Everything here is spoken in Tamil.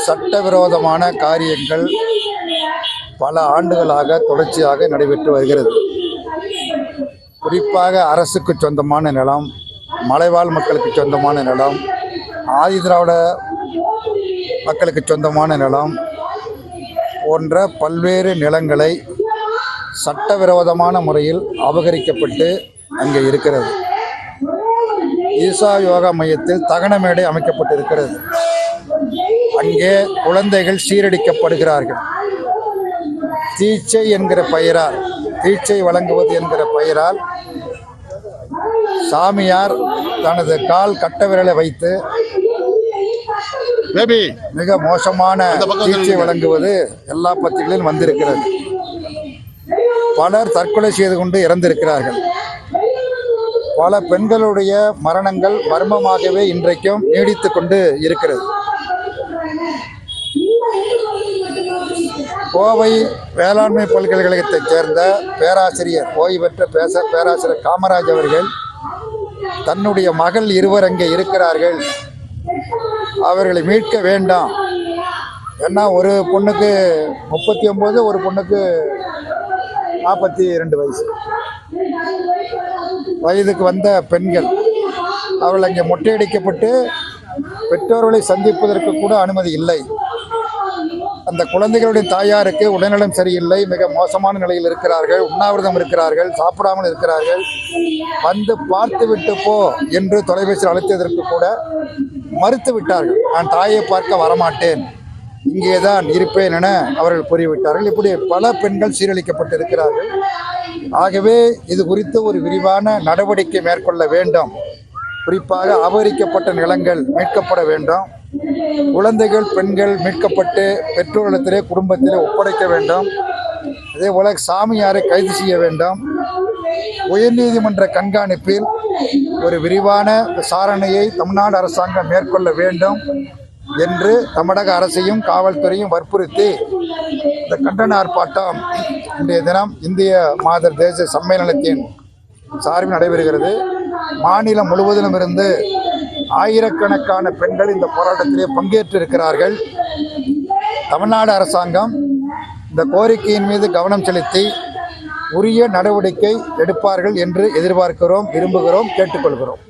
சட்டவிரோதமான காரியங்கள் பல ஆண்டுகளாக தொடர்ச்சியாக நடைபெற்று வருகிறது. குறிப்பாக அரசுக்கு சொந்தமான நிலம், மலைவாழ் மக்களுக்கு சொந்தமான நிலம், ஆதிதிராவிட மக்களுக்கு சொந்தமான நிலம் போன்ற பல்வேறு நிலங்களை சட்டவிரோதமான முறையில் அபகரிக்கப்பட்டு அங்கே இருக்கிறது. ஈசா யோகா மையத்தில் தகன மேடை அமைக்கப்பட்டிருக்கிறது. அங்கே குழந்தைகள் சீரடிக்கப்படுகிறார்கள். தீட்சை என்கிற பெயரால், தீட்சை வழங்குவது என்கிற பெயரால் சாமியார் தனது கால் கட்ட விரலை வைத்து மிக மோசமான தீட்சை வழங்குவது எல்லா பத்திரிகைகளிலும் வந்திருக்கிறது. பலர் தற்கொலை செய்து கொண்டு இறந்திருக்கிறார்கள். பல பெண்களுடைய மரணங்கள் மர்மமாகவே இன்றைக்கும் நீடித்து கொண்டு இருக்கிறது. கோவை வேளாண்மை பல்கலைக்கழகத்தைச் சேர்ந்த பேராசிரியர், ஓய்வு பெற்ற பேராசிரியர் காமராஜ் அவர்கள் தன்னுடைய மகள் இருவர் அங்கே இருக்கிறார்கள், அவர்களை மீட்க வேண்டாம். ஏன்னா ஒரு பொண்ணுக்கு 39, ஒரு பொண்ணுக்கு 42 வயதுக்கு வந்த பெண்கள். அவர்கள் அங்கே மொட்டையடிக்கப்பட்டு பெற்றோர்களை சந்திப்பதற்கு கூட அனுமதி இல்லை. அந்த குழந்தைகளுடைய தாயாருக்கு உடல்நலம் சரியில்லை, மிக மோசமான நிலையில் இருக்கிறார்கள், உண்ணாவிரதம் இருக்கிறார்கள், சாப்பிடாமல் இருக்கிறார்கள். வந்து பார்த்து விட்டு போ என்று தொலைபேசியில் அழைத்ததற்கு கூட மறுத்து விட்டார்கள். நான் தாயை பார்க்க வரமாட்டேன், இங்கே தான் இருப்பேன் என அவர்கள் கூறிவிட்டார்கள். இப்படி பல பெண்கள் சீரழிக்கப்பட்டு இருக்கிறார்கள். ஆகவே இது குறித்து ஒரு விரிவான நடவடிக்கை மேற்கொள்ள வேண்டும். குறிப்பாக அபகரிக்கப்பட்ட நிலங்கள் மீட்கப்பட வேண்டும். குழந்தைகள், பெண்கள் மீட்கப்பட்டு பெற்றோரிடத்திலே, குடும்பத்திலே ஒப்படைக்க வேண்டும். அதே போல சாமியாரை கைது செய்ய வேண்டும். உயர்நீதிமன்ற கண்காணிப்பில் ஒரு விரிவான விசாரணையை தமிழ்நாடு அரசாங்கம் மேற்கொள்ள வேண்டும் என்று தமிழக அரசையும் காவல்துறையும் வற்புறுத்தி இந்த கண்டன ஆர்ப்பாட்டம் இன்றைய தினம் இந்திய மாதர் தேசிய சம்மேளனத்தின் சார்பில் நடைபெறுகிறது. மாநிலம் முழுவதிலும் இருந்து ஆயிரக்கணக்கான பெண்கள் இந்த போராட்டத்திலே பங்கேற்று இருக்கிறார்கள். தமிழ்நாடு அரசாங்கம் இந்த கோரிக்கையின் மீது கவனம் செலுத்தி உரிய நடவடிக்கை எடுப்பார்கள் என்று எதிர்பார்க்கிறோம், விரும்புகிறோம், கேட்டுக்கொள்கிறோம்.